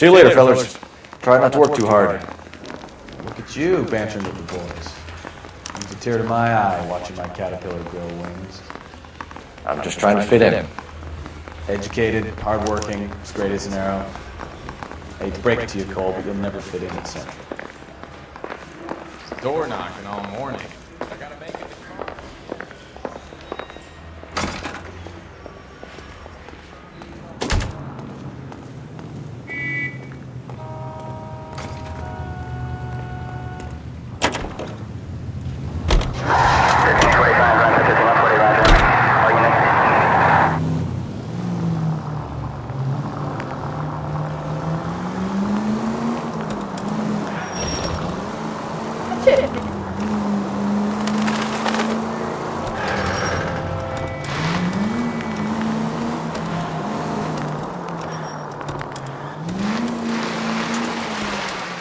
See you later, fellas. Try not to work too hard. Look at you, bantering with the boys. Brings a tear to my eye watching my caterpillar grow wings. I'm just trying to fit in. Educated, hardworking, straight as an arrow. I hate to break it to you, Cole, but you'll never fit in at Central. Door knocking all morning. I gotta make it.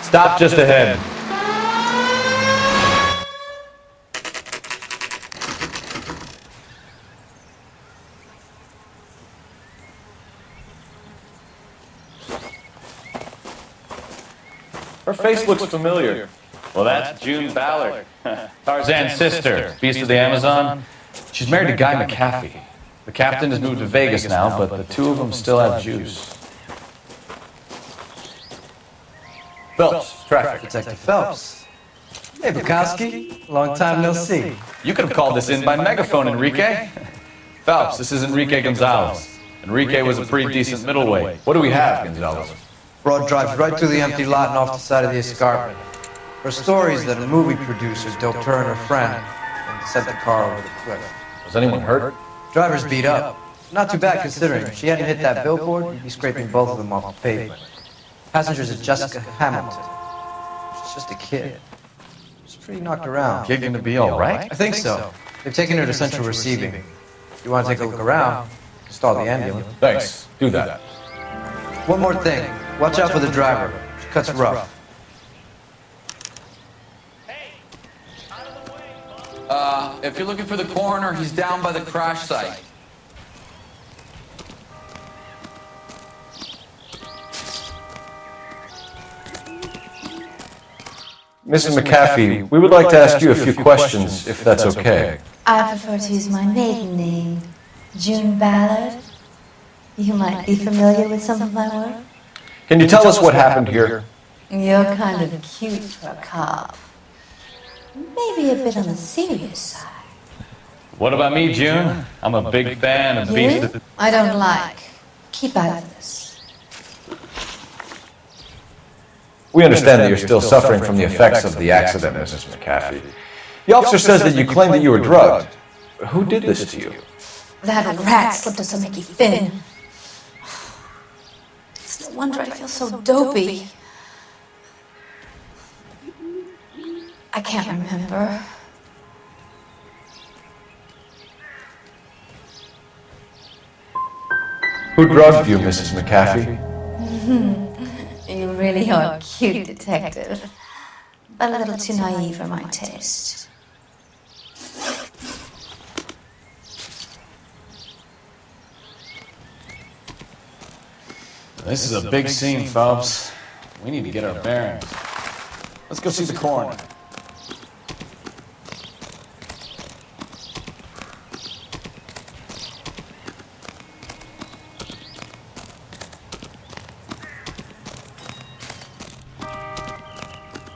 Stop just ahead. Her face looks familiar. Well, that's June Ballard, Tarzan's sister, beast of the Amazon. She's married to Guy McAfee. The captain has moved to Vegas now, but the two of them still have juice. Phelps, traffic. Detective Phelps. Hey, Bukowski. Long time no see. You could have called this in by megaphone, Enrique. Phelps, this is Enrique Gonzalez. Enrique was a pretty decent middleweight. What do we have, Gonzalez? Broad drives right through the empty lot and off the side of the escarpment. Her story is that a movie producer doped her and her friend and sent the car over the cliff. Was anyone hurt? Driver's beat up. Not too bad considering. If she hadn't hit that billboard, you'd be scraping both of them off the pavement. Passengers are Jessica Hamilton. She's just a kid. She's pretty knocked around. Kid gonna be all right? I think so. They've taken her to Central Receiving. If you want to take a look around, stall the ambulance. Thanks. Do that. One more thing. Watch out for the driver. She cuts rough. If you're looking for the coroner, he's down by the crash site. Mrs. McAfee, we would like to ask you a few questions, if that's okay. I prefer to use my maiden name, June Ballard. You might be familiar with some of my work. Can you tell us what happened here? You're kind of cute for a cop. Maybe a bit on the serious side. What about me, June? I'm a big fan of Beast of... I don't like. Keep out of this. We understand that you're still suffering from the effects of the accident, Mrs. McAfee. The officer says that you claimed that you were drugged. Who did this to you? That rat slipped us a Mickey Finn. It's no wonder I feel so dopey. I can't remember. Who drugged you, Mrs. McAfee? You really are a cute detective. But a little too naive for my taste. This is a big scene, Phelps. We need to get our bearings. Let's go see the coroner.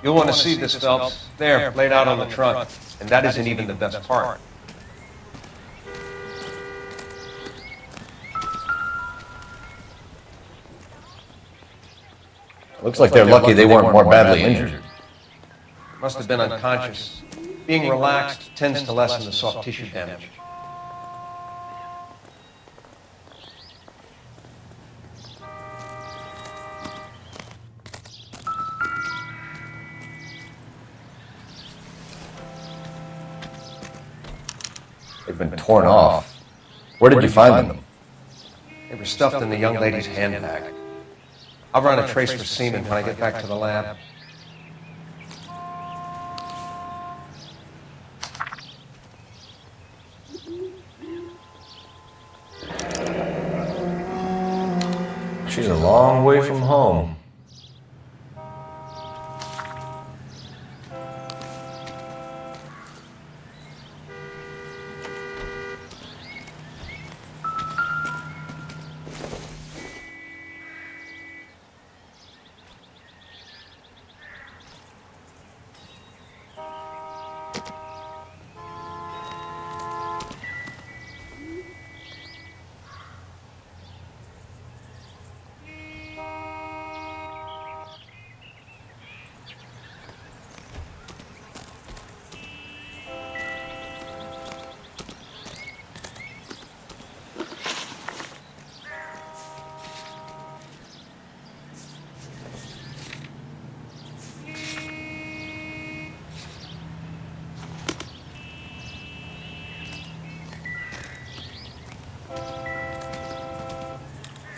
You'll want to see this, Phelps. There, laid out on the trunk. And that isn't even the best part. Looks like they're lucky they weren't more badly injured. Must have been unconscious. Being relaxed tends to lessen the soft tissue damage. They've been torn off. Where did you find them? They were stuffed in the young lady's handbag. I'll run a trace for semen when I get back to the lab. She's a long way from home.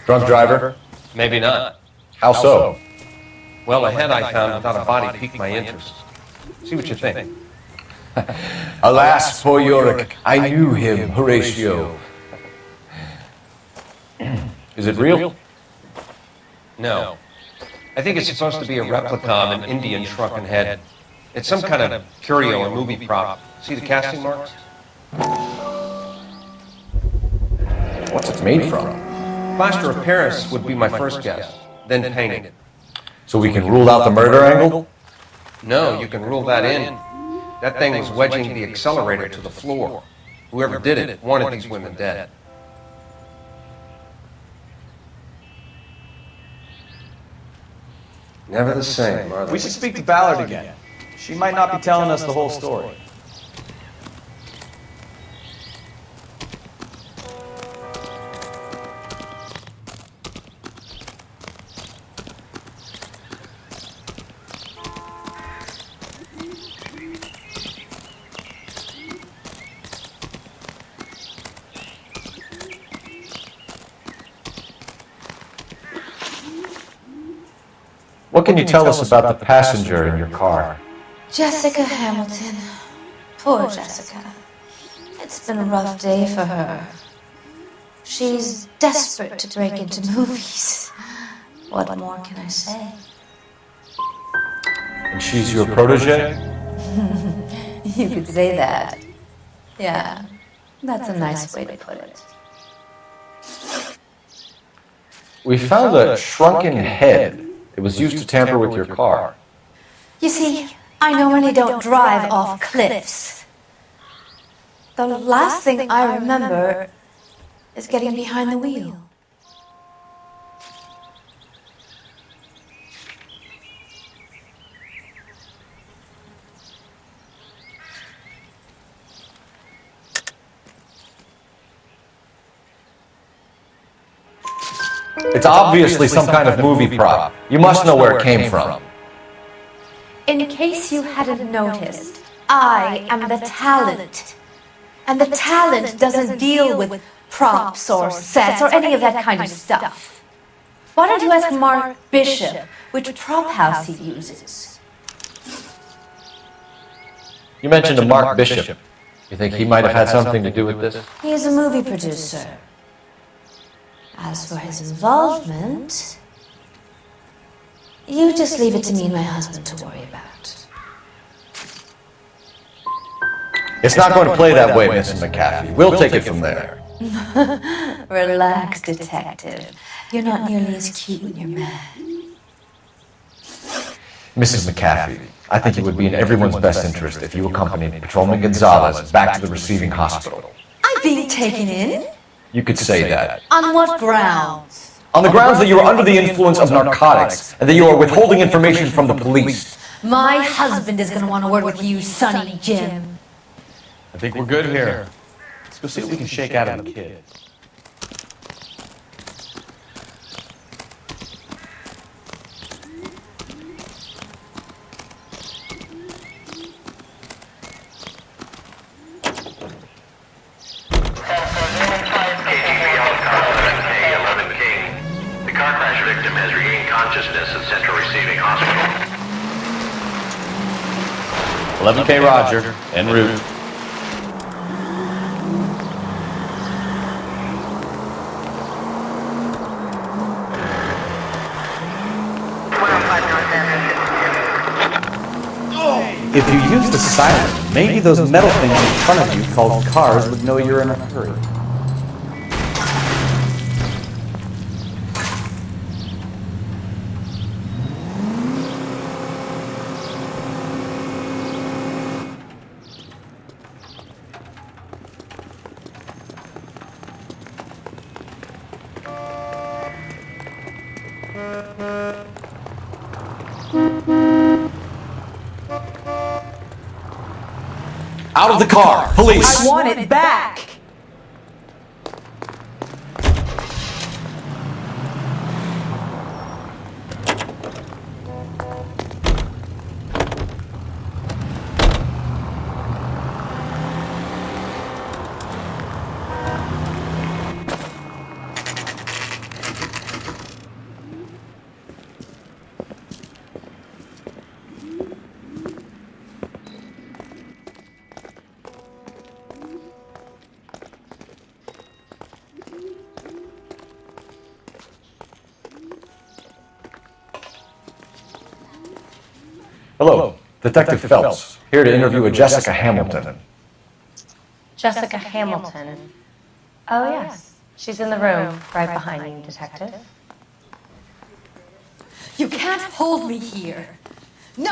Drunk driver? Maybe not. How so? Well, the head I found without a body piqued my interest. See what you think. Alas, poor Yorick, I knew him, Horatio. Is it real? No. I think it's supposed to be a replica of an Indian shrunken head. It's some kind of curio or movie prop. See the casting marks? What's it made from? Plaster of Paris would be my first guess, then painted. So we can rule out the murder angle? No, you can rule that in. That thing was wedging the accelerator to the floor. Whoever did it wanted these women dead. Never the same, are they? We should speak to Ballard again. She might not be telling us the whole story. What can you tell us about the passenger in your car? Jessica Hamilton. Poor Jessica. It's been a rough day for her. She's desperate to break into movies. What more can I say? And she's your protege? You could say that. Yeah, that's a nice way to put it. We found a shrunken head. It was used to tamper with your car. You see, I normally don't drive off cliffs. The last thing I remember is getting behind the wheel. It's obviously some kind of movie prop. You must know where it came from. In case you hadn't noticed, I am the talent. And the talent doesn't deal with props or sets or any of that kind of stuff. Why don't you ask Mark Bishop which prop house he uses? You mentioned a Mark Bishop. You think he might have had something to do with this? He is a movie producer. As for his involvement, you just leave it to me and my husband to worry about. It's not going to play that way, Mrs. McAfee. We'll take it from there. Relax, detective. You're not nearly as cute when you're mad. Mrs. McAfee, I think it would be in everyone's best interest if you accompanied Patrolman Gonzalez back to the receiving hospital. I'm being taken in? You could say that. On what grounds? On the grounds that you are under the influence of narcotics and that you are withholding information from the police. My husband is going to want to work with you, Sonny Jim. I think we're good here. Let's go see what we can shake out of the kid. Consciousness at Central Receiving Hospital. 11K Roger, en route. If you use the siren, maybe those metal things in front of you called cars would know you're in a hurry. Out of the car! Police! I want it back! Hello, Detective Phelps, here to interview a Jessica Hamilton. Jessica Hamilton. Oh, yes. She's in the room, right behind you, Detective. You can't hold me here. No,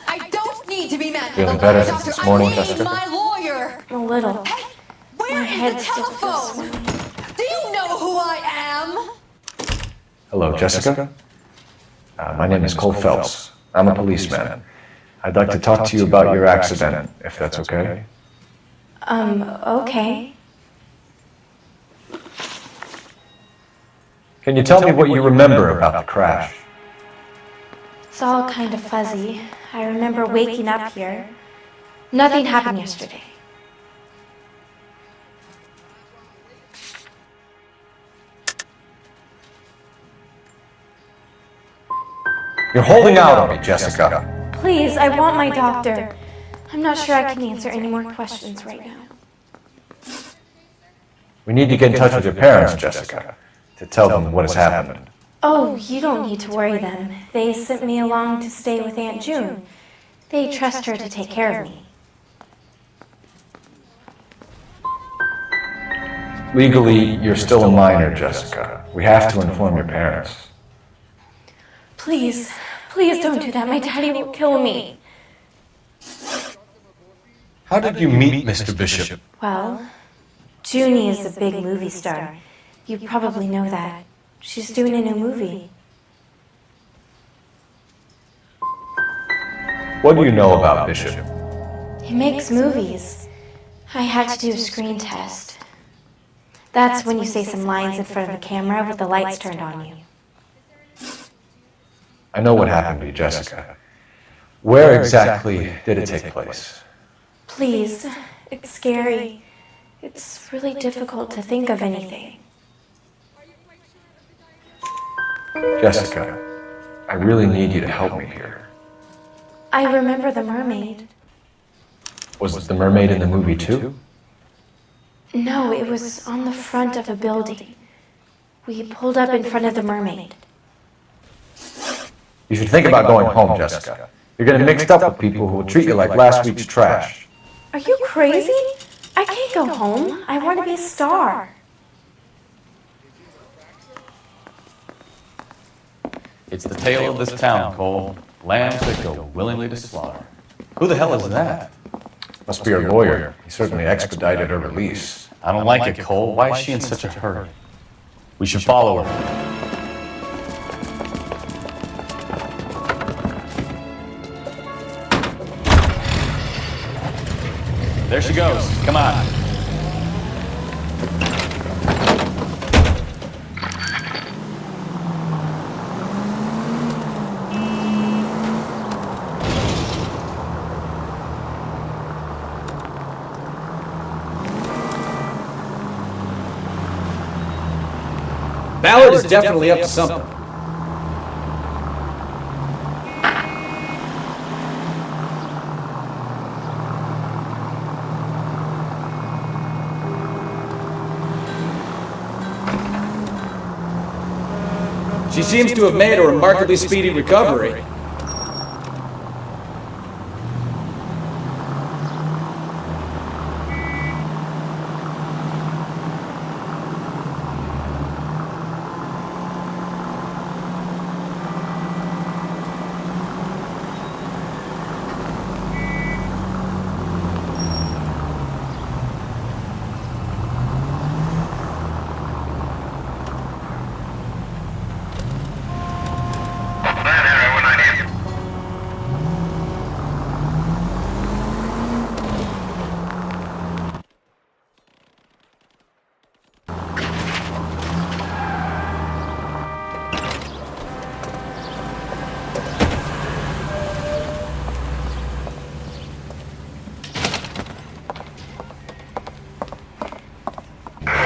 I don't need to be manhandled Feeling by a better doctor. this morning, I need Jessica? my lawyer. A little. Hey, where My is head the still feels telephone? swimming. Do you know who I am? Hello, Jessica. My name is Cole Phelps. I'm a policeman. I'd like to talk to you about your accident, if that's okay. Okay. Can you tell me what you remember about the crash? It's all kind of fuzzy. I remember waking up here. Nothing happened yesterday. You're holding out on me, Jessica. Please, I want my doctor. I'm not sure I can answer any more questions right now. We need to get in touch with your parents, Jessica, to tell them what has happened. Oh, you don't need to worry them. They sent me along to stay with Aunt June. They trust her to take care of me. Legally, you're still a minor, Jessica. We have to inform your parents. Please, please don't do that. My daddy will kill me. How did you meet Mr. Bishop? Well, Junie is a big movie star. You probably know that. She's doing a new movie. What do you know about Bishop? He makes movies. I had to do a screen test. That's when you say some lines in front of the camera with the lights turned on you. I know what happened to you, Jessica. Where exactly did it take place? Please, it's scary. It's really difficult to think of anything. Jessica, I really need you to help me here. I remember the mermaid. Was the mermaid in the movie too? No, it was on the front of a building. We pulled up in front of the mermaid. You should think about going home, Jessica. You're getting mixed up with people who will treat you like last week's trash. Are you crazy? I can't go home. I want to be a star. It's the tale of this town, Cole. Lambs that go willingly to slaughter. Who the hell is that? Must be her lawyer. He certainly expedited her release. I don't like it, Cole. Why is she in such a hurry? We should follow her. There she goes. Come on. Ballard is definitely up to something. She seems to have made a remarkably speedy recovery.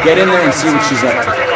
Get in there and see what she's up to.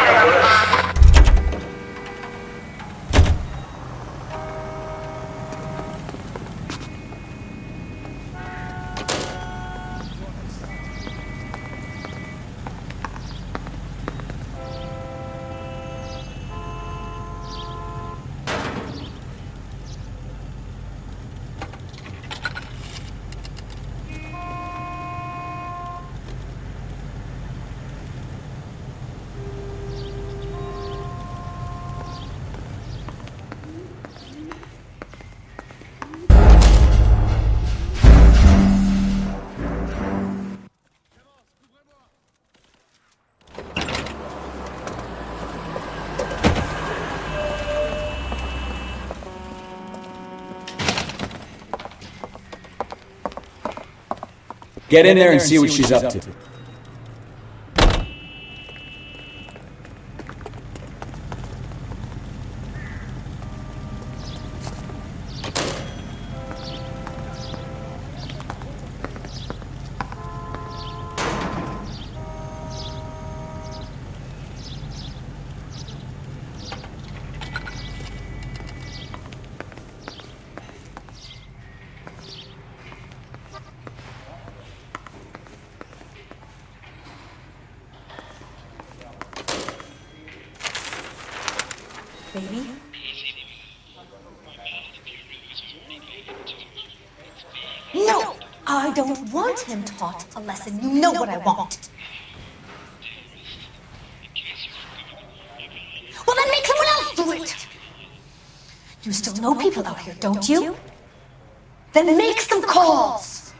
Get in there and see what she's up to. Baby? No! I don't want him taught a lesson. You know what I want. Well, then make someone else do it! You still know people out here, don't you? Then make some calls!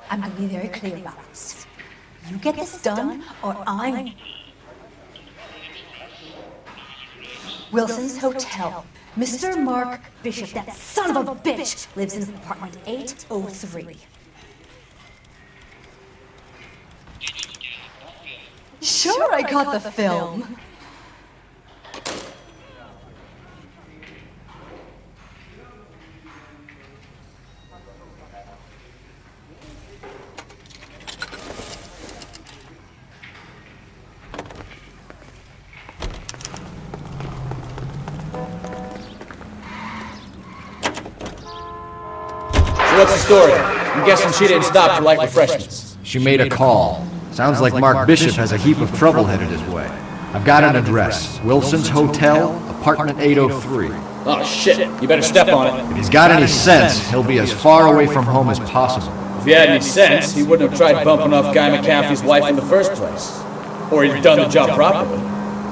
I'm gonna be very clear about this. You get this done, or I'm... Wilson's Hotel. Mr. Mark Bishop, that son of a bitch, lives in apartment 803. Sure, I got the film. What's the story? I'm guessing she didn't stop for light refreshments. She made a call. Sounds like Mark Bishop has a heap of trouble headed his way. I've got an address. Wilson's Hotel, apartment 803. Oh shit, you better step on it. If he's got any sense, he'll be as far away from home as possible. If he had any sense, he wouldn't have tried bumping off Guy McCaffrey's wife in the first place. Or he'd done the job properly.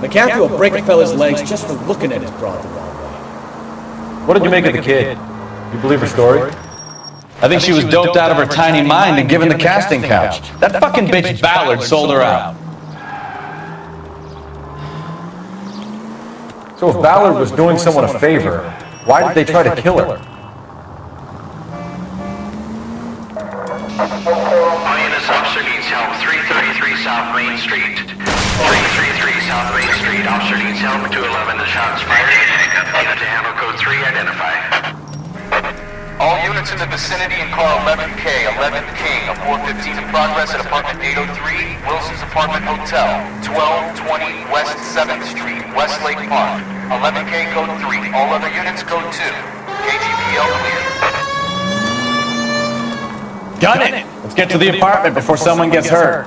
McCaffrey will break a fella's legs just for looking at his broad the wrong way. What did you make of the kid? You believe her story? I think she was doped out of her tiny mind and given the casting couch. That fucking bitch Ballard sold her out. So if Ballard was doing someone a favor, why did they try to kill her? Lioness officer needs help. 333 South Main Street. 333 South Main Street. Officer needs help. 211. The shots fired. Unit to handle code 3. Identify. All units in the vicinity and call 11K, 11 King, a 415 in progress at apartment 803, Wilson's Apartment Hotel, 1220 West 7th Street, Westlake Park. 11K code 3, all other units code 2. KGPL clear. Gun it! Let's get to the apartment before someone gets hurt.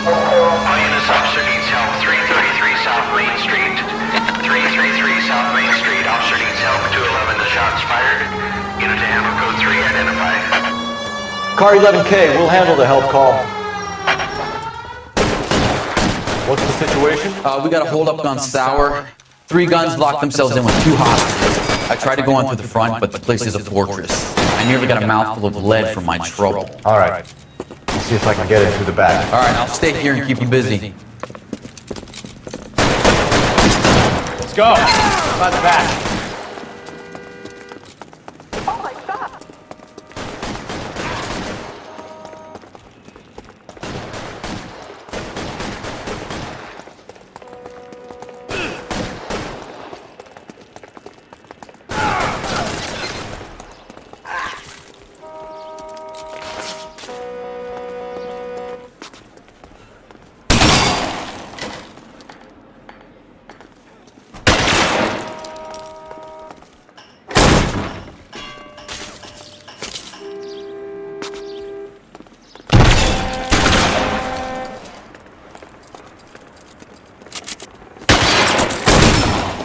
Lioness officer needs help. 333 South Main Street. 333 South Main Street. Officer needs help. 211. The shots fired. Unit to handle code 3. Identify. Car 11K, we'll handle the help call. What's the situation? We got a hold-up on Sour. 3 guns locked themselves in with 2 hostages. I tried to go on through the front, but the place is a fortress. I nearly got a mouthful of lead from my trouble. All right. Let's see if I can get in through the back. All right, I'll stay here and keep you busy. Let's go. About the back.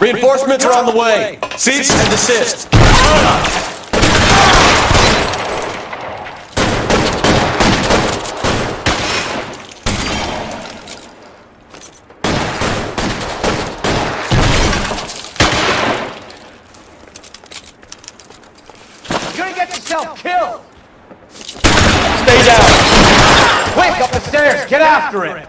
Reinforcements are on the way. Cease and desist. gonna get yourself killed! Stay down! Quick, up the stairs! Get after it!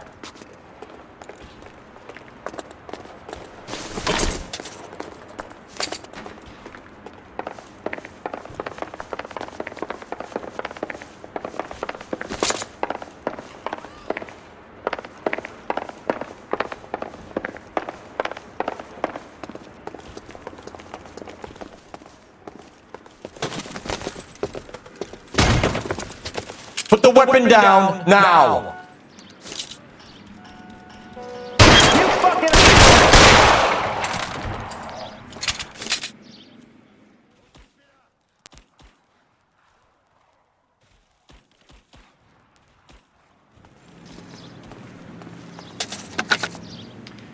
Put the weapon down now!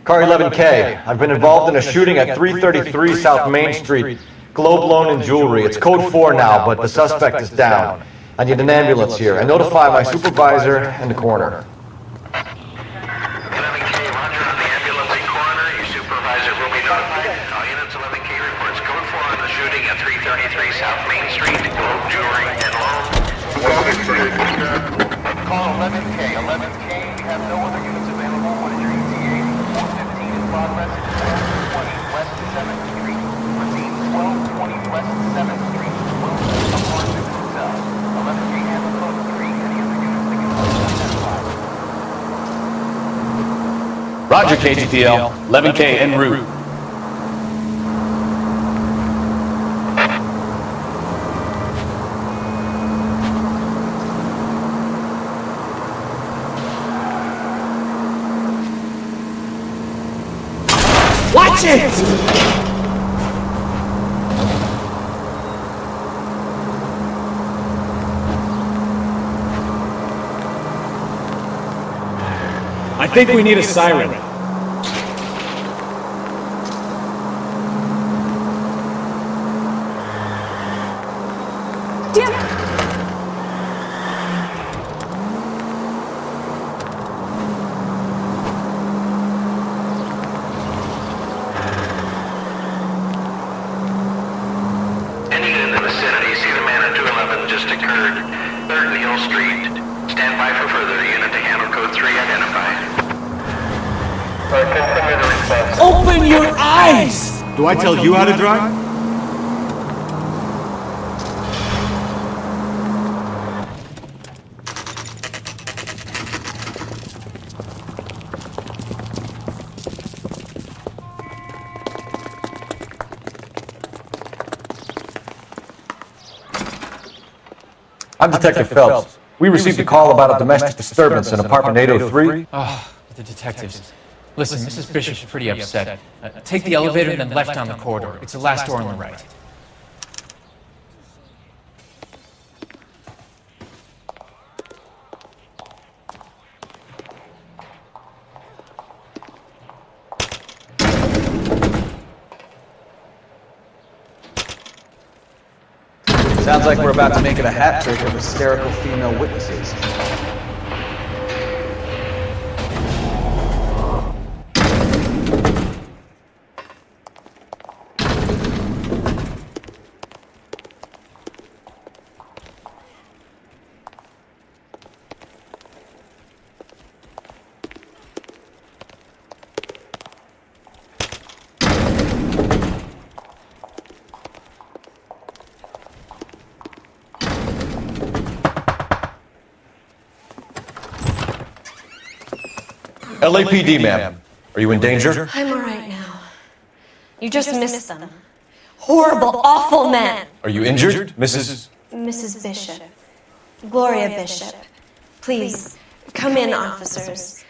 Car 11K, I've been involved in a shooting at 333 South Main Street. Globe loan and jewelry. It's code 4 now, but the suspect is down. I need an ambulance here. I notify my supervisor and the coroner. 11K, roger on the ambulance and coroner. Your supervisor will be notified. All units, 11K reports code 4 on the shooting at 333 South Main Street. Globe jewelry and loan. Call 11K. 11K, we have no other units available. What is your ETA? 415 in progress. 1220 West 7th Street. Repeat, 1220 West 7th Street. Wilson Apartment Hotel. 11K handle code 3. Any other units that can identify? Roger, KGPL. 11K en route. Watch it! I think we need a siren. Damn it! Any unit in the vicinity, see the man at 211 just occurred. 3rd Neal Street. Stand by for further. Unit to handle code 3 identified. Continue the response. Open your eyes! Do I tell you how to drive? I'm Detective Phelps. We received a call about a domestic disturbance in apartment 803. Oh, the detectives. Listen, Mrs. Bishop's pretty upset. Take the elevator and then left down the corridor. It's the last door on the right. Sounds like we're about to make it a hat trick of hysterical female witnesses. LAPD, ma'am. Are you in danger? I'm alright now. You just missed them. Horrible, awful men. Are you injured, Mrs.? Mrs. Bishop. Gloria Bishop. Please, come in, officers.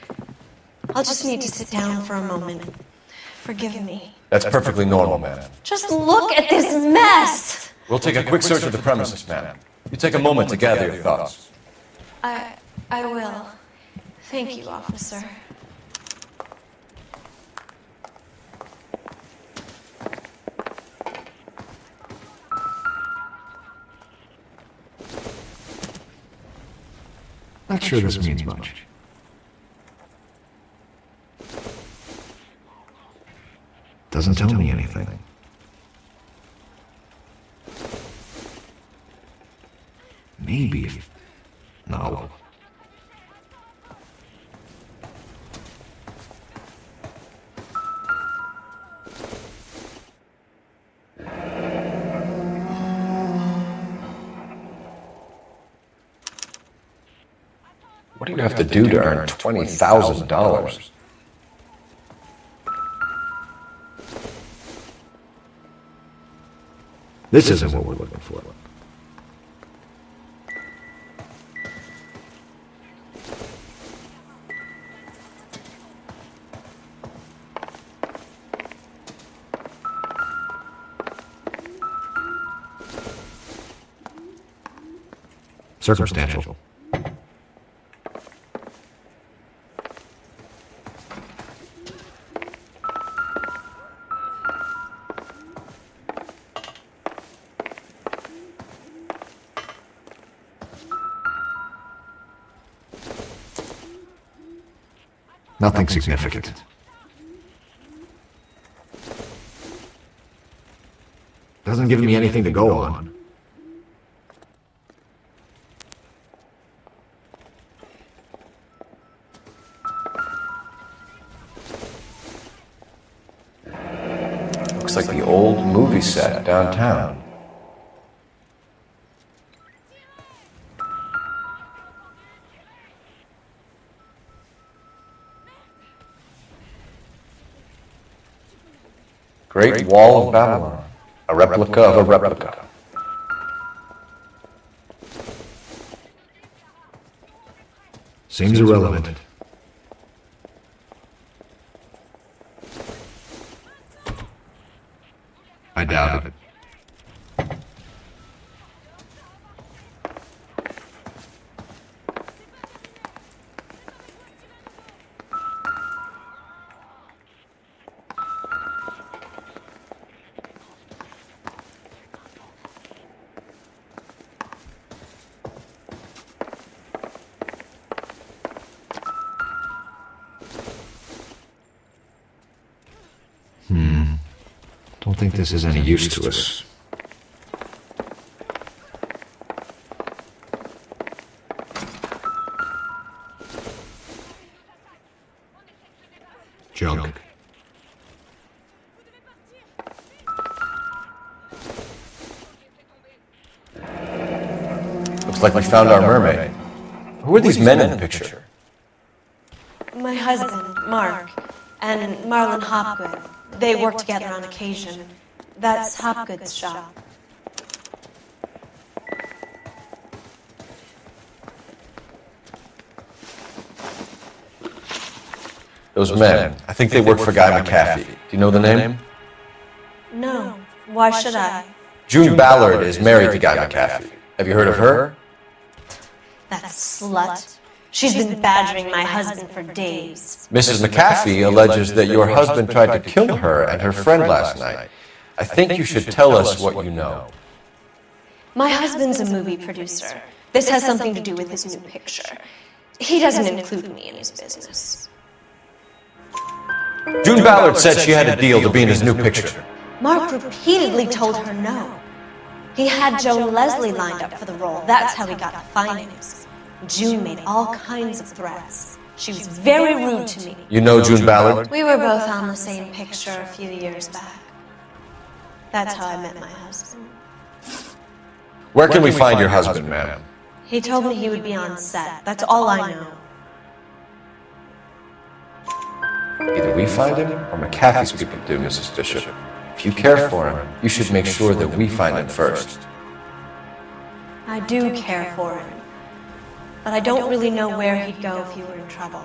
I'll just need to sit down for a moment. Forgive me. That's perfectly normal, ma'am. Just look at this mess! We'll take a quick search of the premises, ma'am. You take a moment to gather your thoughts. I will. Thank you, officer. Not sure this means much. Doesn't tell me anything. Maybe if... No. What do you have to do to earn $20,000? This isn't what we're looking for. Circumstantial. Nothing significant. Doesn't give me anything to go on. Looks like the old movie set downtown. Great Wall of Babylon, a replica of a replica. Seems irrelevant. I doubt it. Don't think this is any use to us. Junk. Looks like we found our mermaid. Who are these men in the picture? My husband, Mark, and Marlon Hopgood. They work together on occasion. That's Hopgood's shop. Those men, I think they work for Guy McAfee. Do you know the name? No. Why should I? June Ballard is married to Guy McAfee. Have you heard of her? That slut. She's been badgering my husband for days. Mrs. McAfee alleges that your husband tried to kill her and her friend last night. I think you should tell us what you know. My husband's a movie producer. This has something to do with his new picture. He doesn't include me in his business. June Ballard said she had a deal to be in his new picture. Mark repeatedly told her no. He had Joan Leslie lined up for the role. That's how he got the findings. June made all kinds of threats. She was very rude to me. You know June Ballard? We were both on the same picture a few years back. That's how I met my husband. Where can we find your husband, ma'am? He told me he would be on set. That's all I know. Either we find him or McAfee's people do, Mrs. Bishop. If you care for him, you should make sure that we find him first. I do care for him. But I don't really know where he'd go if he were in trouble.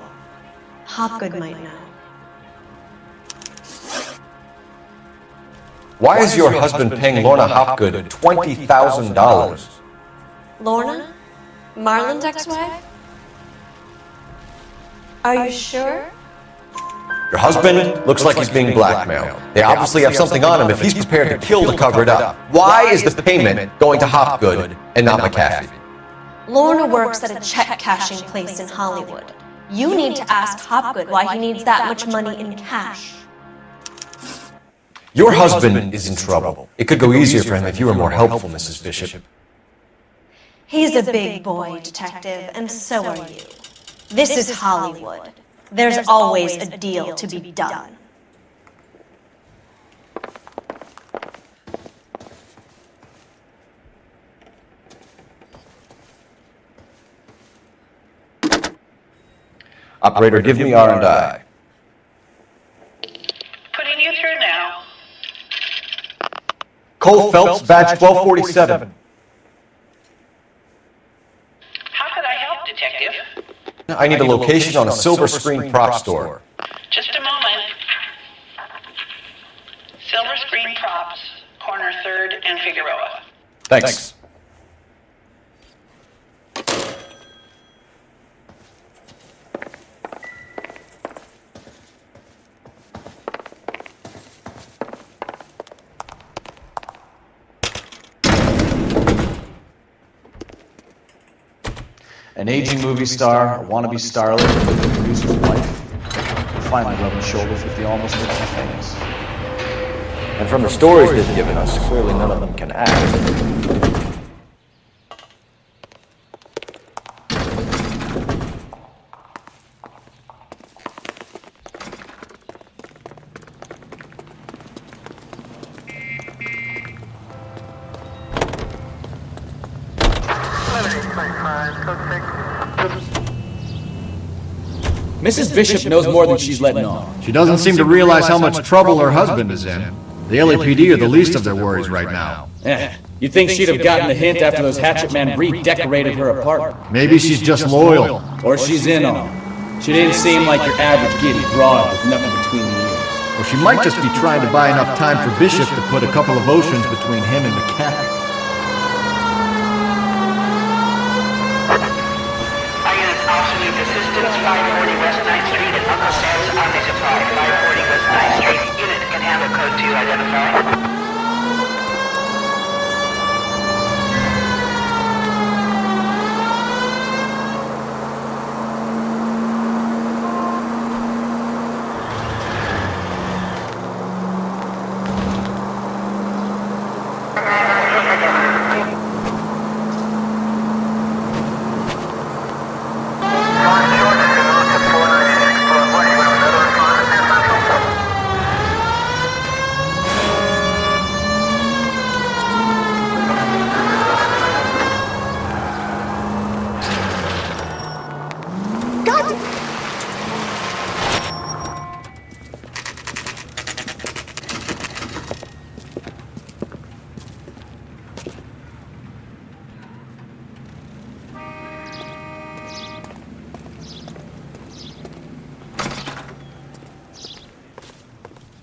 Hopgood might know. Why is your husband paying Lorna Hopgood $20,000? Lorna? Marlon's ex-wife? Are you sure? Your husband looks like he's being blackmailed. They obviously have something on him if he's prepared to kill to cover it up. Why is the payment going to Hopgood and not McAfee? Lorna works at a check-cashing place in Hollywood. You need to ask Hopgood why he needs that much money in cash. Your husband is in trouble. It could go easier for him if you were more helpful, Mrs. Bishop. He's a big boy, detective, and so are you. This is Hollywood. There's always a deal to be done. Operator, give me R&I. Putting you through now. Cole Phelps, badge 1247. How could I help, Detective? I need a location on a silver screen prop store. Just a moment. Silver Screen Props, corner 3rd and Figueroa. Thanks. An aging movie star, a wannabe starlet, a producer's wife, finally rubbing shoulders with the almost rich and famous. And from the stories they've given us, clearly none of them can act. Mrs. Bishop knows more than she's letting on. She doesn't seem to realize how much trouble her husband is in. The LAPD are the least of their worries right now. You'd think she'd have gotten the hint after those hatchet men redecorated her apartment. Maybe she's just loyal. Or she's in on it. She didn't seem like your average giddy broad with nothing between the ears. Or she might just be trying to buy enough time for Bishop to put a couple of oceans between him and McCaffrey. Assistance 540 West 9th Street and Uncle Sam's Army Supply, 540 West 9th Street. Unit can handle code 2 identify.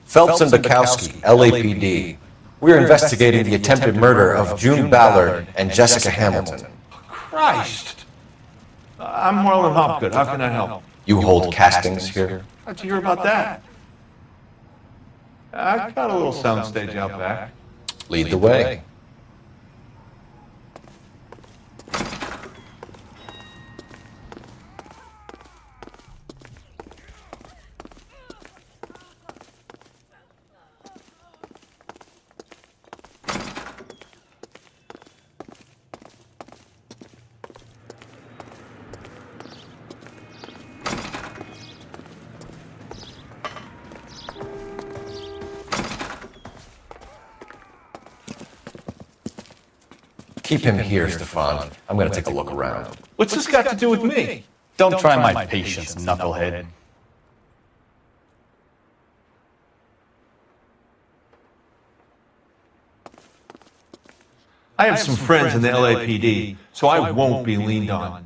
Phelps and Bukowski, LAPD. We're investigating the attempted murder of June Ballard and Jessica Hamilton. Christ! I'm Marlon Hopgood. How can I help? You hold castings here? How'd you hear about that? I got a little soundstage out back. Lead the way. Keep him here, Stefan. I'm gonna take a look around. What's this got to do with me? Don't try my patience, knucklehead. I have some friends in the LAPD, so I won't be leaned on.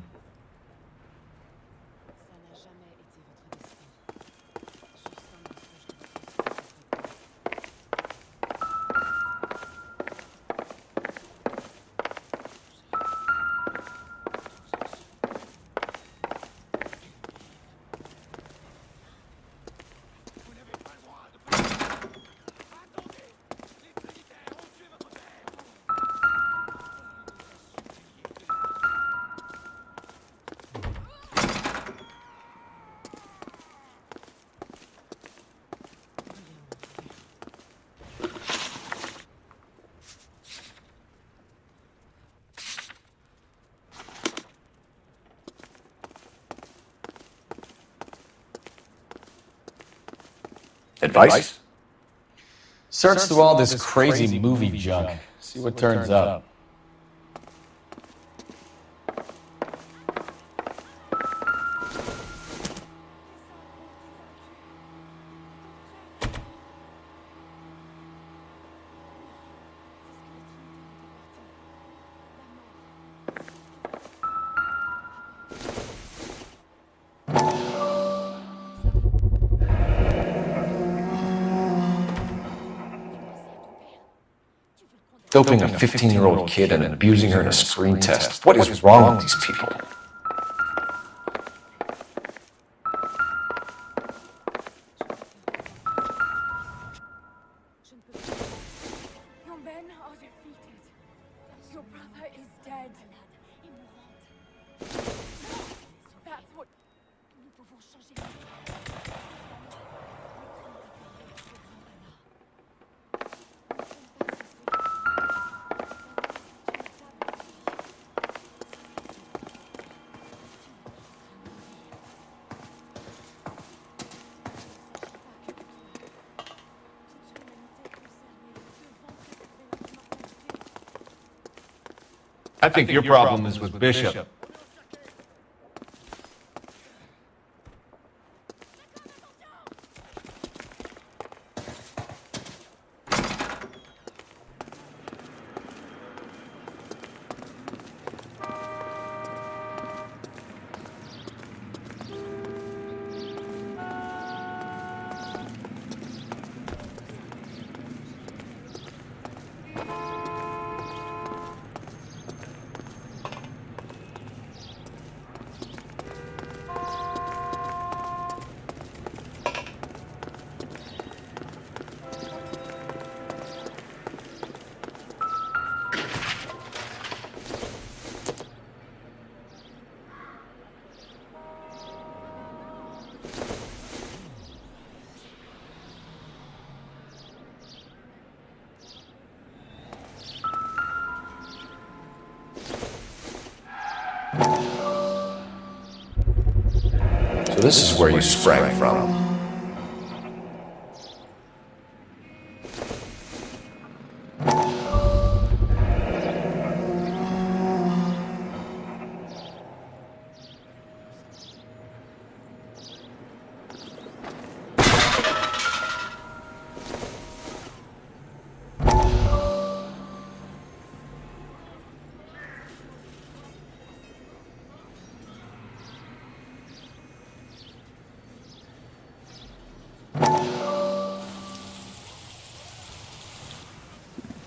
advice? Search through all this crazy movie junk. See what turns up. Doping a 15-year-old kid and abusing her in a screen test. What is wrong with these people? Your men are defeated. Your brother is dead. That's what... Nous pouvons changer. I think your problem is with Bishop. So this is where you sprang from.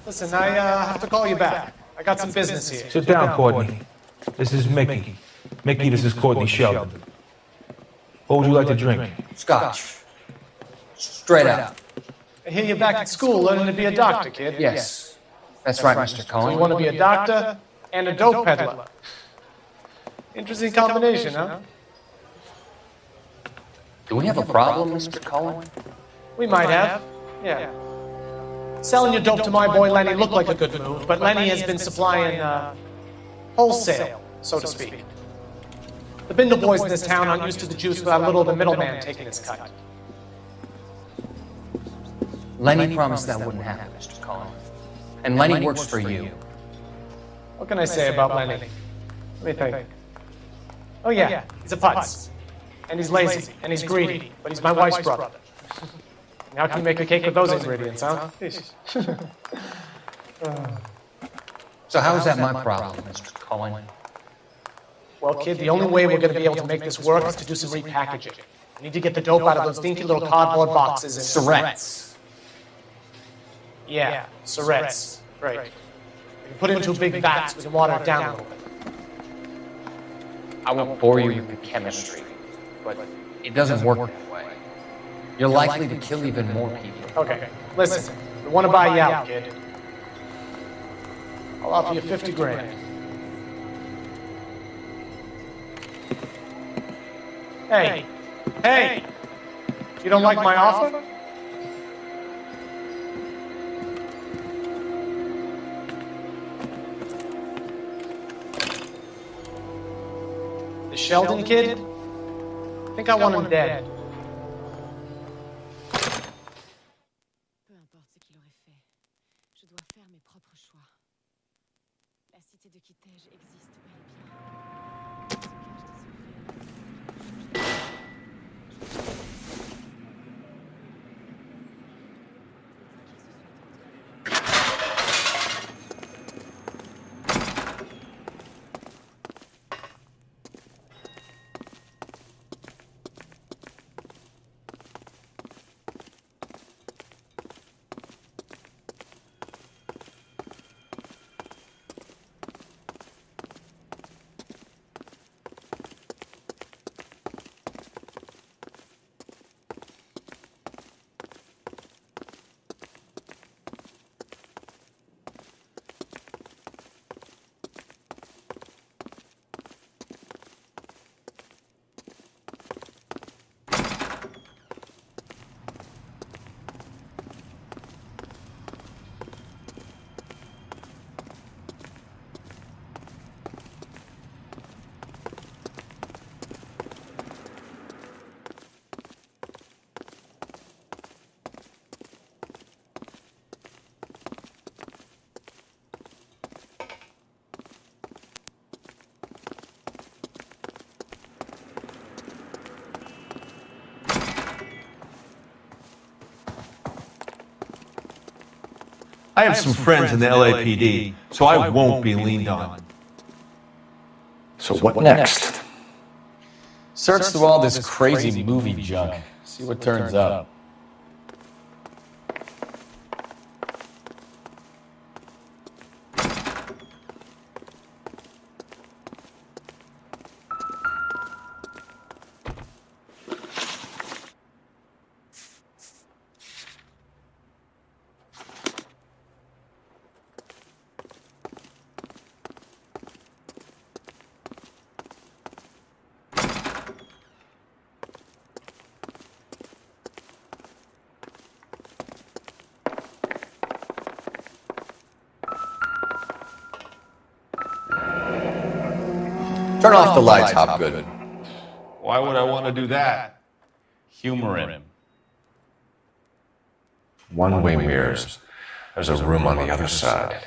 Listen, I have to call you back. I got some business here. Sit down, Courtney. This is Mickey. Mickey, this is Courtney Sheldon. What would you like to drink? Scotch. Straight out. I hear you're back at school learning to be a doctor, kid. Yes. That's right, Mr. So Cohen. you want to be a doctor and a dope peddler. Interesting combination, huh? Do we have a problem, Mr. Cohen? We might have. Yeah. Selling your dope to my boy Lenny looked like a good move, but Lenny has been supplying, wholesale, so to speak. The Bindle boys in this town aren't used to the juice without a little of the middleman taking his cut. Lenny promised that wouldn't happen, Mr. Cohen. And Lenny works for you. What can I say about Lenny? Let me think. Oh yeah, he's a putz. And he's lazy, and he's greedy, but he's my wife's brother. How can you make a cake with those ingredients, huh? So how is that my problem, Mr. Cohen? Well, kid, the only way we're going to be able to make this work is to do some repackaging. We need to get the dope out of those dinky little cardboard boxes and... Surrettes. Yeah, surrettes. Right. We can put it into big vats, we can water it down a little bit. I won't bore you with the chemistry, but it doesn't work that way. You're likely to kill even more people. Okay, listen, we want to buy you out, kid. I'll offer you 50 grand. Hey, hey! You don't like my offer? The Sheldon kid? I think I want him dead. notre choix. La cité de Kitej existe bel et bien. Se cache des secrets là. I have some friends in the LAPD, so I won't be leaned on. So what next? Search through all this crazy movie junk. See what turns up. Turn off the lights, Hopgood. Why would I want to do that? Humor him. One-way mirrors. There's a room on the other side.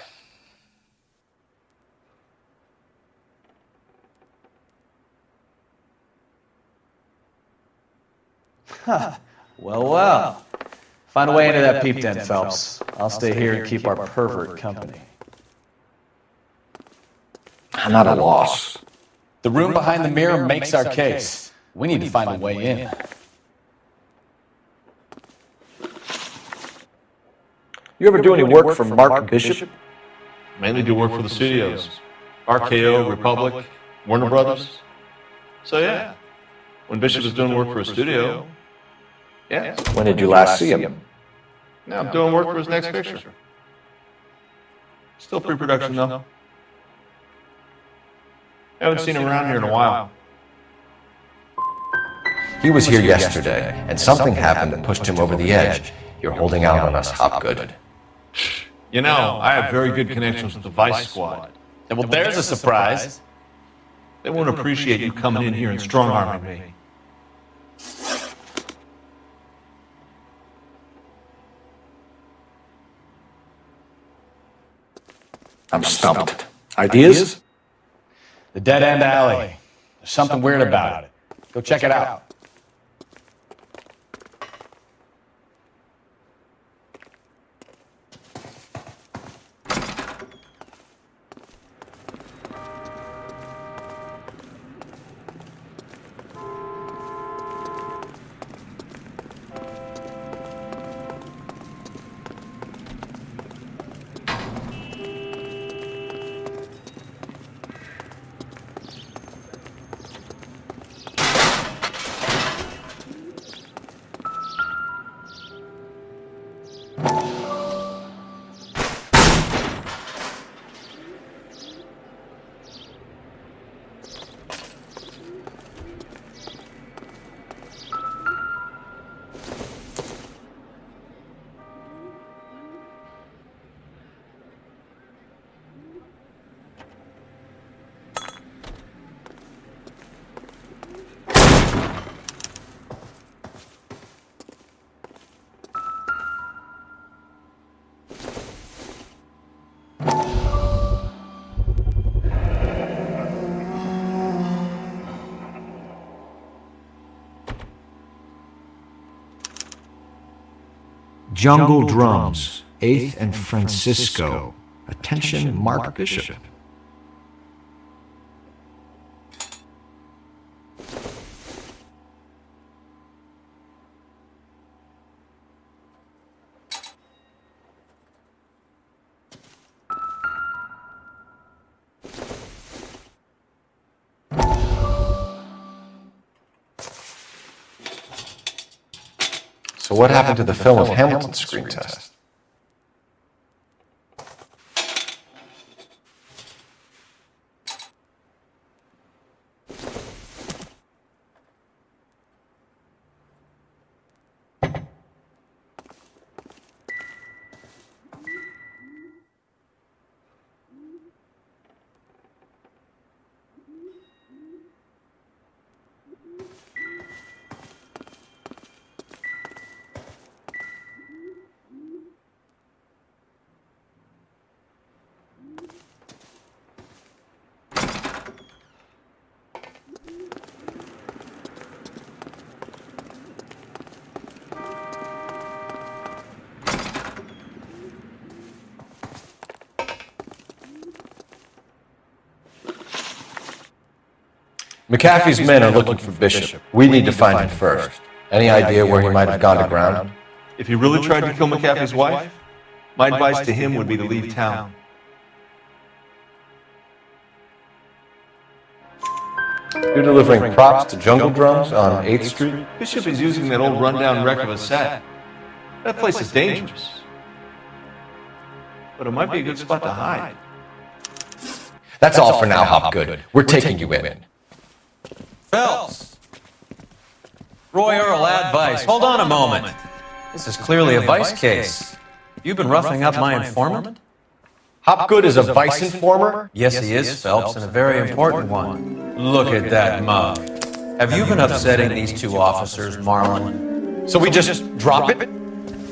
Well. Find a way into that peep den, Phelps. I'll stay here and keep our pervert company. I'm not a loss. The room behind the mirror makes our case. We need to find a way in. You ever do any work for Mark Bishop? Mainly do work for the studios. RKO, Republic, Warner Brothers. So yeah, when Bishop was doing work for a studio, yeah. When did you last see him? Now I'm doing work for his next picture. Still pre-production though. Haven't seen him around here in a while. He was here yesterday, and something happened that pushed him over the edge. You're holding out on us, Hopgood. You know, I have very good connections with the Vice Squad. Well, there's a surprise. They won't appreciate you coming in here and strong-arming me. I'm stumped. Ideas? The dead-end alley. There's something weird about it. Go check it out. Jungle Drums, 8th and Francisco. Attention, Mark Bishop. So what happened to the film of Hamilton's screen test? McAfee's men are looking for Bishop. We need to find him first. Any idea where he might have gone to ground? If he really tried to kill McAfee's wife, my advice to him would be to leave town. You're delivering props to Jungle Drums on 8th Street? Bishop is using that old rundown wreck of a set. That place is dangerous. But it might be a good spot to hide. That's all for now, Hopgood. We're taking you in. Phelps! Roy Earl, advice. Hold on a moment. This is clearly a vice case. You've been roughing up my informant? Hopgood is a vice informer? Yes, he is, Phelps, and a very important one. Look at that mug. Have you been upsetting these two officers, Marlon? So we just drop it?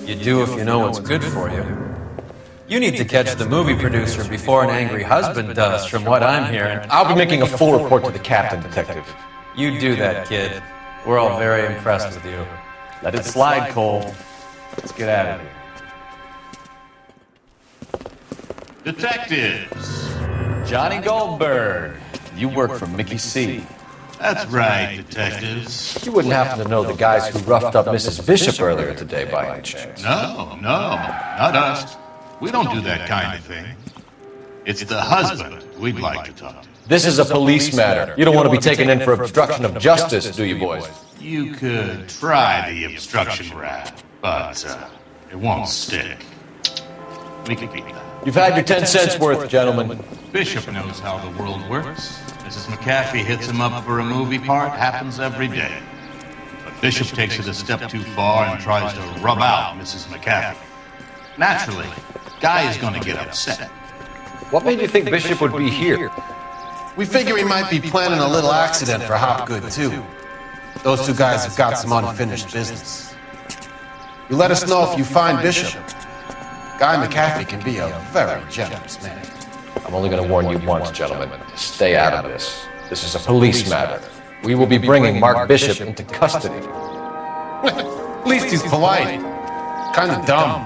You do if you know what's good for you. You need to catch the movie producer before an angry husband does, from what I'm hearing. I'll be making a full report to the captain, Detective. You do that, kid. We're all very impressed with you. Let it slide, Cole. Let's get out of here. Detectives! Johnny Goldberg. You work for Mickey C. That's right, detectives. You wouldn't happen to know the guys who roughed up Mrs. Bishop earlier today by any chance? No, not us. We don't do that kind of thing. It's the husband we'd like to talk to. This is a police matter. You don't want to be taken in for obstruction of justice, do you, boys? You could try the obstruction rap, but it won't stick. We could beat that. You've had your 10 cents worth, gentlemen. Bishop knows how the world works. Mrs. McAfee hits him up for a movie part, happens every day. But Bishop takes it a step too far and tries to rub out Mrs. McAfee. Naturally, Guy is going to get upset. What made you think Bishop would be here? We figure he might be planning a little accident for Hopgood, too. Those two guys have got some unfinished business. You let us know if you find Bishop. Guy McAfee can be a very generous man. I'm only going to warn you once, gentlemen. Stay out of this. This is a police matter. We will be bringing Mark Bishop into custody. At least he's polite. Kind of dumb,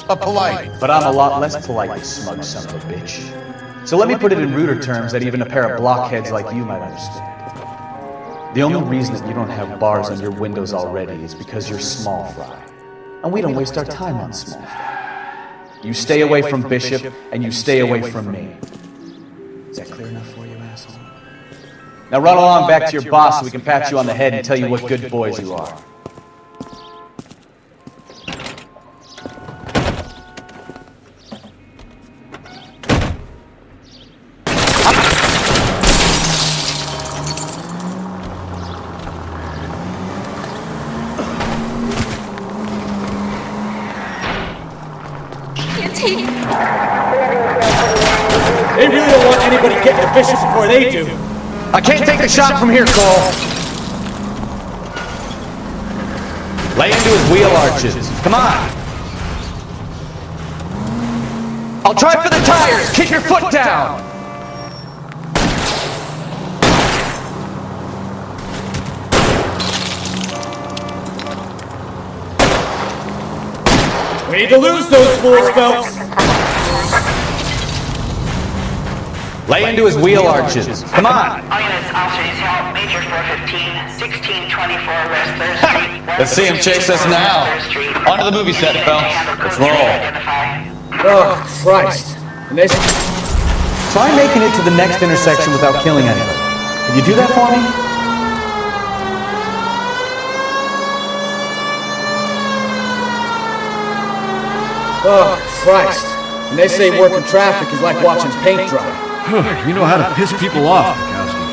but polite. But I'm a lot less polite, you smug son of a bitch. So let me put it in ruder terms that even a pair of blockheads like you might understand. The only reason that you don't have bars on your windows already is because you're small fry. And we don't waste our time on small fry. You stay away from Bishop, and you stay away from me. Is that clear enough for you, asshole? Now run along back to your boss so we can pat you on the head and tell you what good boys you are. They really don't want anybody getting to Bishop before they do. I can't take the shot from here, Cole. Lay into his wheel arches. Come on. I'll try for the tires. Keep your foot down. need to lose those fools, Phelps. Lay into his wheel arches. Come on. All units, officer needs help. Major 415, 1624 West 3rd Street. Let's see him chase us now. Onto the movie set, Phelps. Let's roll. Oh, Christ. And they... Try making it to the next intersection without killing anybody. Can you do that for me? Oh, Christ. And they say working traffic is like watching paint dry. You know how to piss people off, Mikowski.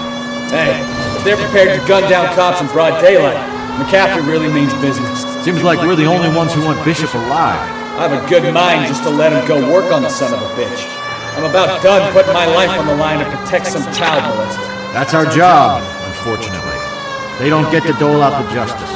Hey, if they're prepared to gun down cops in broad daylight, McCaffrey really means business. Seems like we're the only ones who want Bishop alive. I have a good mind just to let him go work on the son of a bitch. I'm about done putting my life on the line to protect some child molester. That's our job, unfortunately. They don't get to dole out the justice.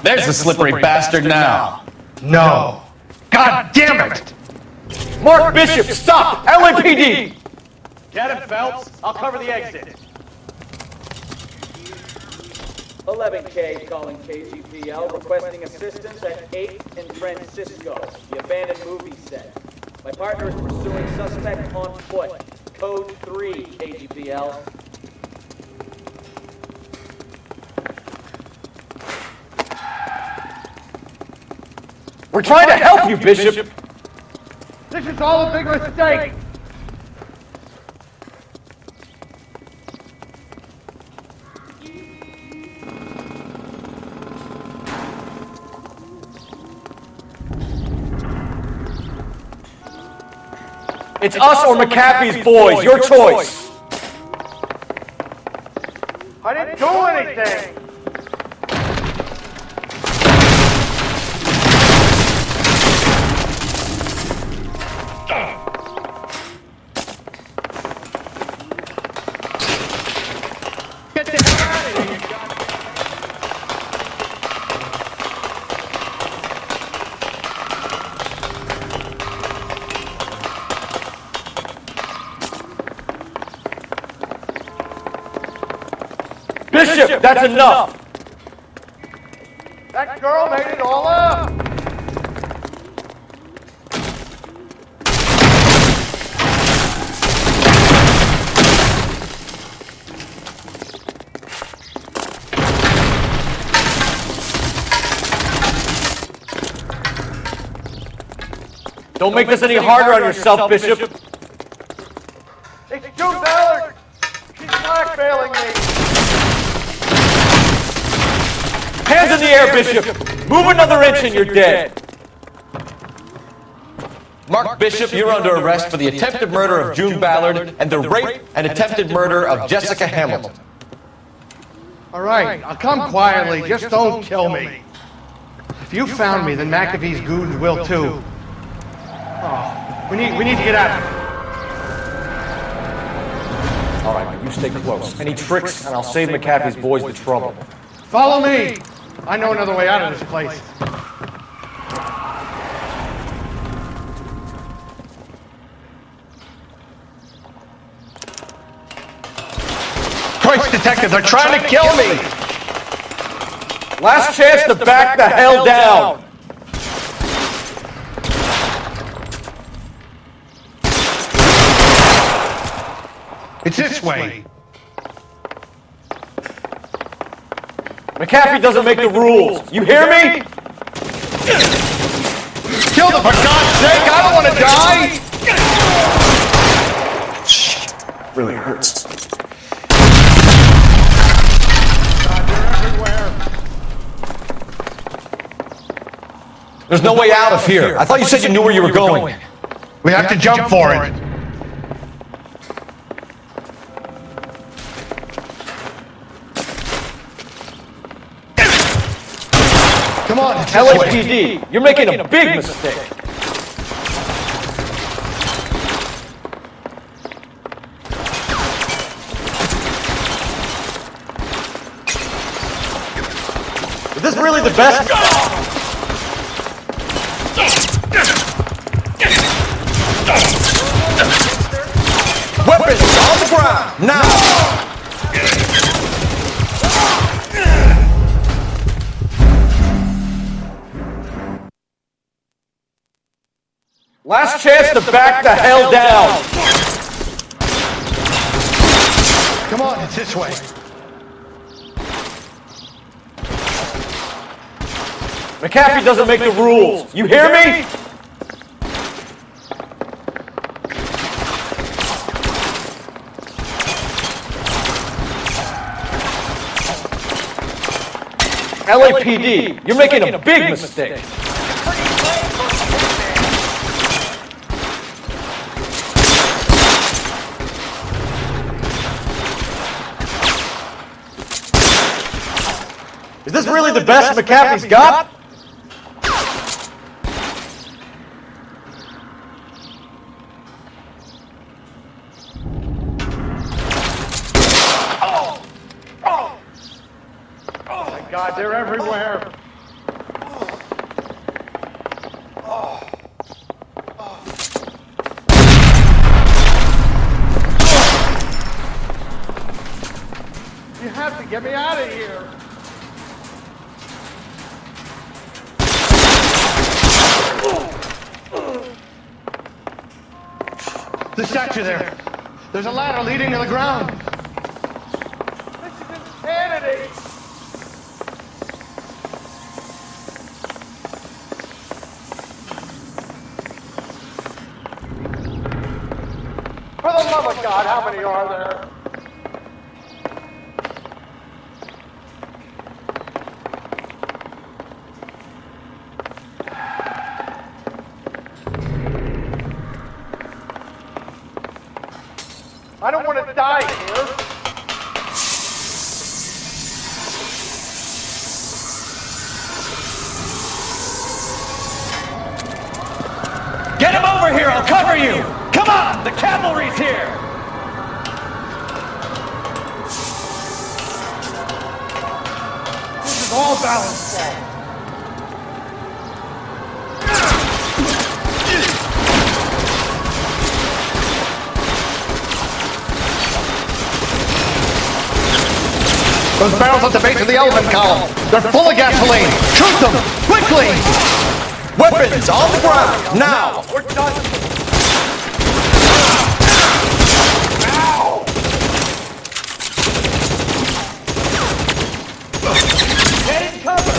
There's the slippery bastard now. No. God damn it! Mark Bishop, stop! LAPD! Get him, Phelps. I'll cover the exit. 11K calling KGPL, requesting assistance at 8th and Francisco, the abandoned movie set. My partner is pursuing suspect on foot. Code 3, KGPL. We're trying to help you, Bishop! This is all a big mistake! It's us or McAfee's boys, your choice! I didn't do anything! Bishop, that's enough! That girl made it all up! Don't make this any harder on yourself, Bishop! It's June Ballard! She's blackmailing me! Hands in the air, Bishop! Move another inch and you're dead! Mark Bishop, you're under arrest for the attempted murder of June Ballard and the rape and attempted murder of Jessica Hamilton. All right, I'll come quietly. Just don't kill me. If you found me, then McAfee's goons will too. Oh, we need to get out of here. All right, you stay close. Any tricks, and I'll save McAfee's boys the trouble. Follow me. I know another way out of this place. Christ, detective, they're trying to kill me! Last chance to back the hell down! It's this way. McAfee doesn't make the rules. You hear me? Kill them, for God's sake! I don't want to die! Shit. Really hurts. God, they're everywhere. There's no way out of here. I thought you said you knew where you were going. We have to jump for it. Come on, it's this way. LAPD, you're making a big mistake. this really the best? Weapons on the ground, now! Last chance to back the hell down! Come on, it's this way. McAfee doesn't make the rules. You hear me? LAPD, you're making a big mistake. Is this really the best McAfee's got? God, they're everywhere. You have to get me out of here. The statue there. There's a ladder leading to the ground. This is insanity. For the love of God, how many are there? I don't want to die here. Get him over here, I'll cover you! Come on, the cavalry's here! This is all Ballard's fault. Those barrels at the base of the elephant column. They're full of gasoline. Shoot them! Quickly! Weapons on the ground, now! We're done. Get in cover!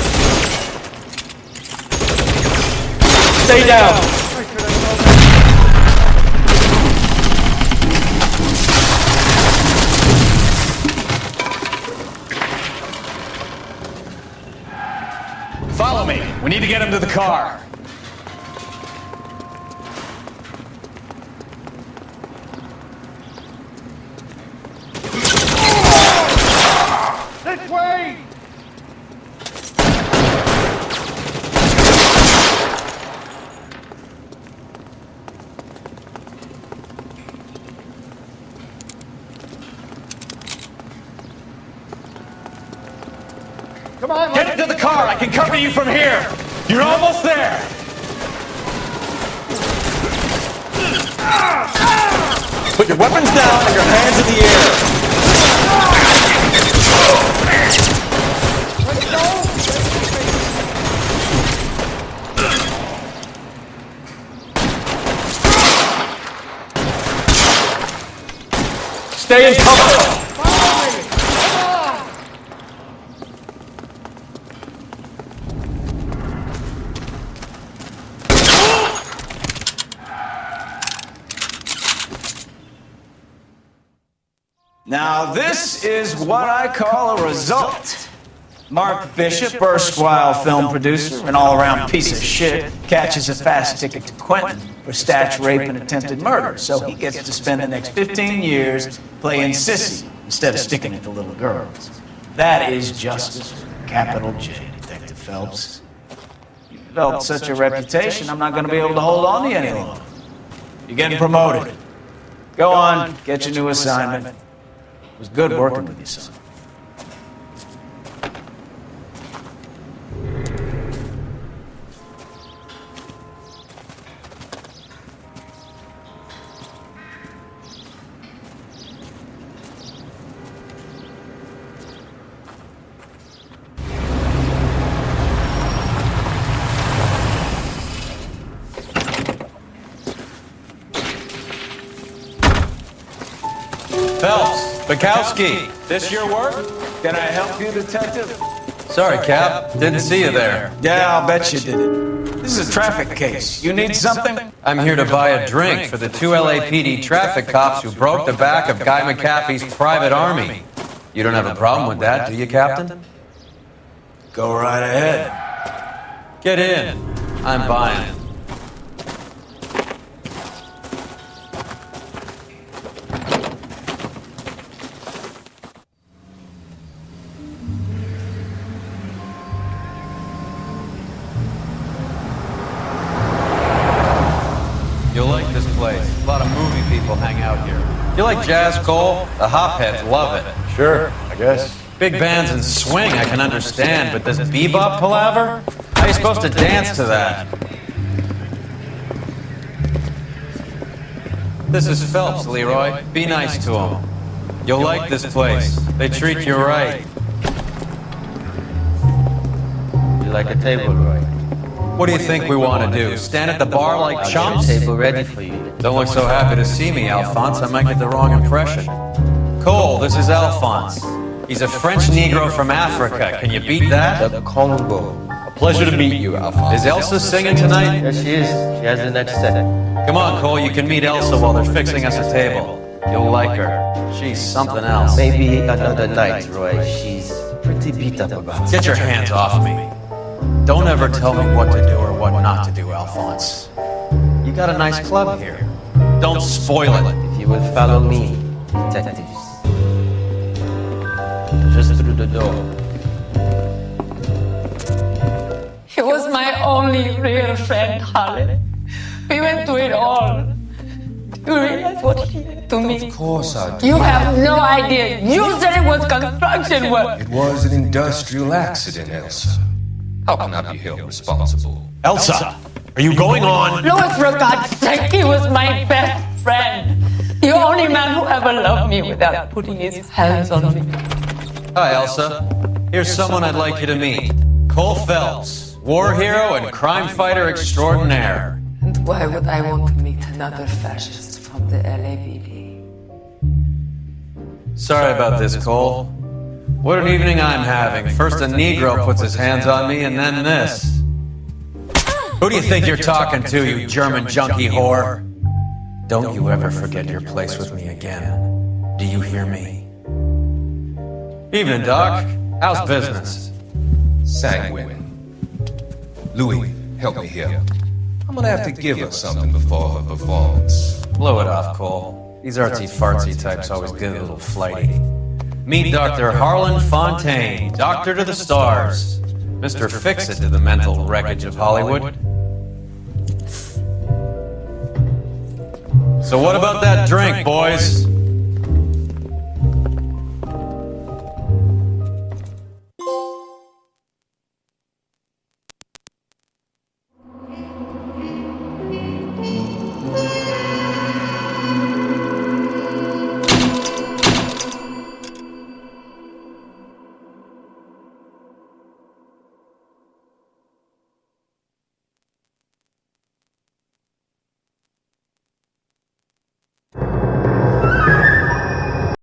Stay down! Follow me. We need to get him to the car. This way! Come on, Get into the car. I can cover you from here. You're almost there. Put your weapons down and your hands in the air. Stay in cover. Now this is what I call a result. Mark Bishop, erstwhile film producer and all-around piece of shit, catches a fast ticket to Quentin for statch rape and attempted murder, so he gets to spend the next 15 years playing sissy instead of sticking it to little girls. That is justice, capital J, Detective Phelps. You developed such a reputation, I'm not going to be able to hold on to you any longer. You're getting promoted. Go on, get your new assignment. It was good working with you, son. Phelps, Bukowski, this your work? Can I help you, detective? Sorry, Cap. Didn't see you there. Yeah, I'll bet you didn't. This is a traffic case. You need something? I'm here to buy a drink for the 2 LAPD traffic cops who broke the back of Guy McAfee's private army. You don't have a problem with that, do you, Captain? Go right ahead. Get in. I'm buying. You'll like this place. A lot of movie people hang out here. You like jazz, Cole? The hopheads love it. Sure, I guess. Big bands and swing I can understand, but this bebop palaver? How are you supposed to dance to that? This is Phelps, Leroy. Be nice to him. You'll like this place. They treat you right. You like a table, Roy? What do you think we want to do? Stand at the bar like chumps? Table ready for you. Don't look so happy to see me, Alphonse. I might get the wrong impression. Cole, this is Alphonse. He's a French Negro from Africa. Can you beat that? The Congo. A pleasure to meet you, Alphonse. Is Elsa singing tonight? Yes, she is. She has the next set. Come on, Cole. You can meet Elsa while they're fixing us a table. You'll like her. She's something else. Maybe another night, Roy. She's pretty beat up about it. Get your hands off me. Don't ever tell me what to do or what not to do, Alphonse. You got a nice club here. Don't spoil it. If you will follow me, detectives. Just through the door. He was my only real friend, Harley. We went through it all. Do you realize what he did to me? Of course I do. You have no idea. You said it was construction work. It was an industrial accident, Elsa. How can I be held responsible? Elsa, are you going on? Louis, for God's sake, he was my best friend. The only man who ever loved me without putting his hands on me. Hi, Elsa. Here's someone I'd like you to meet. Cole Phelps, war hero and crime fighter extraordinaire. And why would I want to meet another fascist from the LAPD? Sorry about this, Cole. What an evening I'm having. First a Negro puts his hands on me, and then this. Who do you think you're talking to, you German junkie whore? Don't you ever forget your place with me again. Do you hear me? Evening, Doc. How's business? Sanguine. Louis, help me here. I'm gonna have to give her something before her performance. Blow it off, Cole. These artsy-fartsy types always get a little flighty. Meet Dr. Harlan Fontaine, doctor to the stars. Mr. Fix-It to the mental wreckage of Hollywood. So what about that drink, boys?